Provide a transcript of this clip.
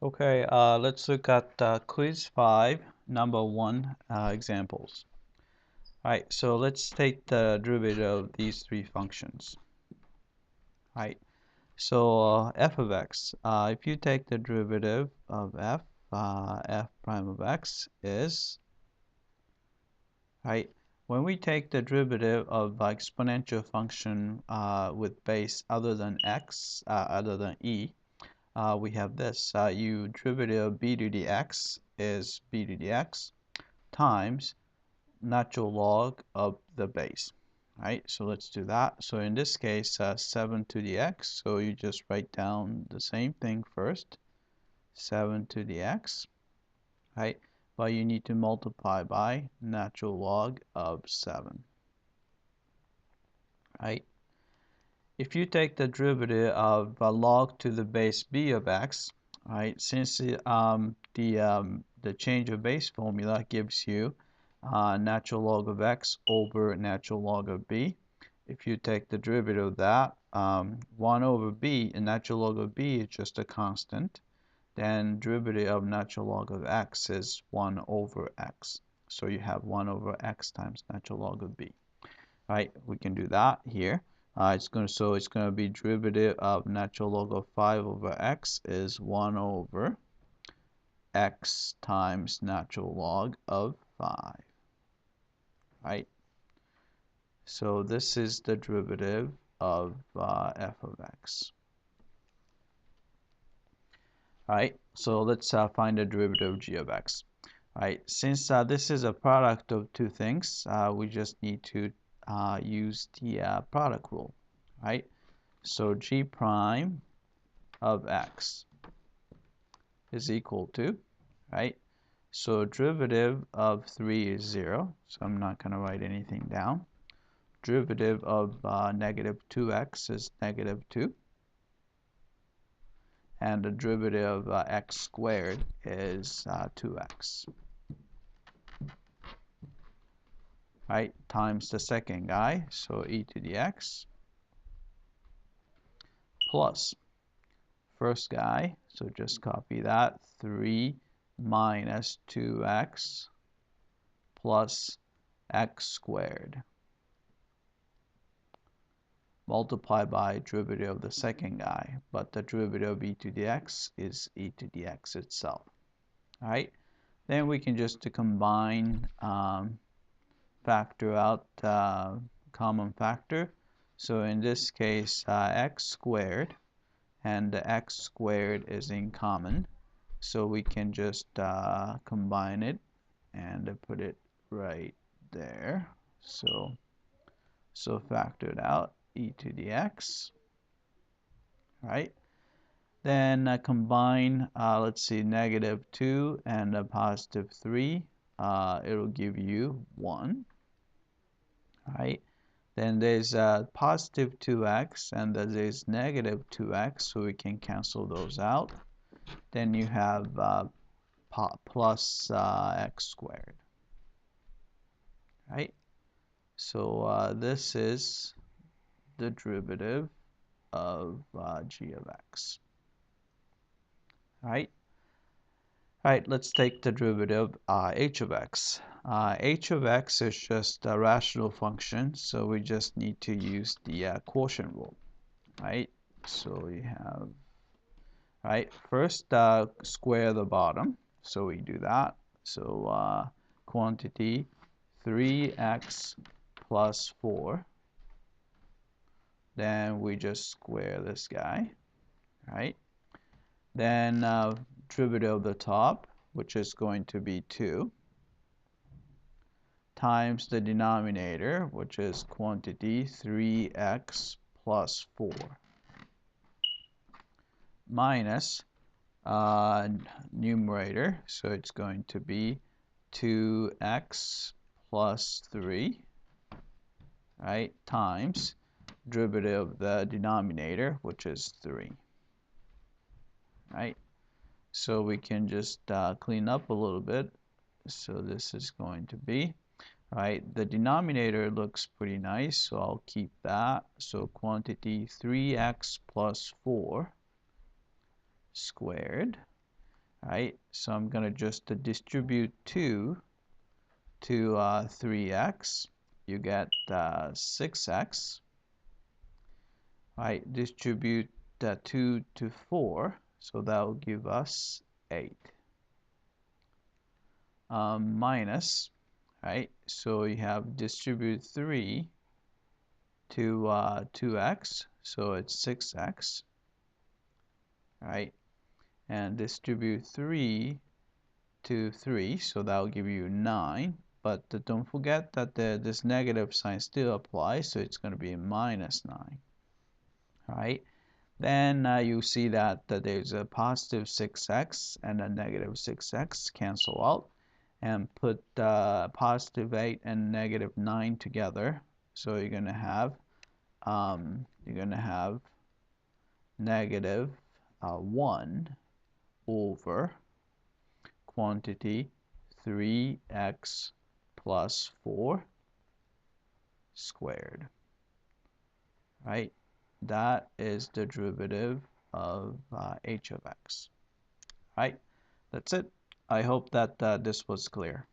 Okay, let's look at quiz 5, number 1 examples. Alright, so let's take the derivative of these three functions. Alright, so f of x, if you take the derivative of f, f prime of x is, right, when we take the derivative of exponential function with base other than x, other than e, we have this. Derivative of b to the x is b to the x times natural log of the base. Right, so let's do that. So in this case, 7 to the x. So you just write down the same thing first, 7 to the x, right? But you need to multiply by natural log of 7, right? If you take the derivative of log to the base b of x, right? Since the change of base formula gives you natural log of x over natural log of b. If you take the derivative of that, 1 over b, and natural log of b is just a constant, then derivative of natural log of x is 1 over x. So you have 1 over x times natural log of b. Right, we can do that here. It's going to be derivative of natural log of 5 over x is 1 over x times natural log of 5. Right? So this is the derivative of f of x. Right? So let's find the derivative of g of x. Right? Since this is a product of two things, we just need to use the product rule. Right? So g prime of x is equal to, right? So derivative of 3 is 0, so I'm not going to write anything down. Derivative of negative 2x is negative 2. And the derivative of x squared is 2x. Right, times the second guy, so e to the x, plus first guy, so just copy that, 3 minus 2x plus x squared. Multiply by derivative of the second guy, but the derivative of e to the x is e to the x itself. All right, then we can just combine, factor out common factor. So in this case, x squared, and the x squared is in common, so we can just combine it and put it right there. So factor it out, e to the x, right? Then combine, let's see, negative 2 and a positive 3. It'll give you 1, right? Then there's positive 2x and there's negative 2x, so we can cancel those out. Then you have plus x squared, right? So this is the derivative of g of x, right? All right, let's take the derivative h of x. H of x is just a rational function, so we just need to use the quotient rule, right? So we have, right, first square the bottom, so we do that. So quantity 3x plus 4, then we just square this guy, right? Then derivative of the top, which is going to be 2, times the denominator, which is quantity 3x plus 4, minus numerator, so it's going to be 2x plus 3, right, times derivative of the denominator, which is 3, right? So we can just clean up a little bit. So this is going to be, right, the denominator looks pretty nice, so I'll keep that. So quantity 3x plus 4 squared, right? So I'm going to just distribute 2 to 3x. You get 6x, right? Distribute 2 to 4, so that will give us 8. Minus, right? So you have distribute 3 to 2x, so it's 6x, right? And distribute 3 to 3, so that will give you 9. But don't forget that this negative sign still applies, so it's going to be minus 9, right? Then you see that there's a positive 6x and a negative 6x cancel out, and put positive 8 and negative 9 together. So you're going to have negative 1 over quantity 3x plus 4 squared, right? That is the derivative of h of x, right? That's it. I hope that this was clear.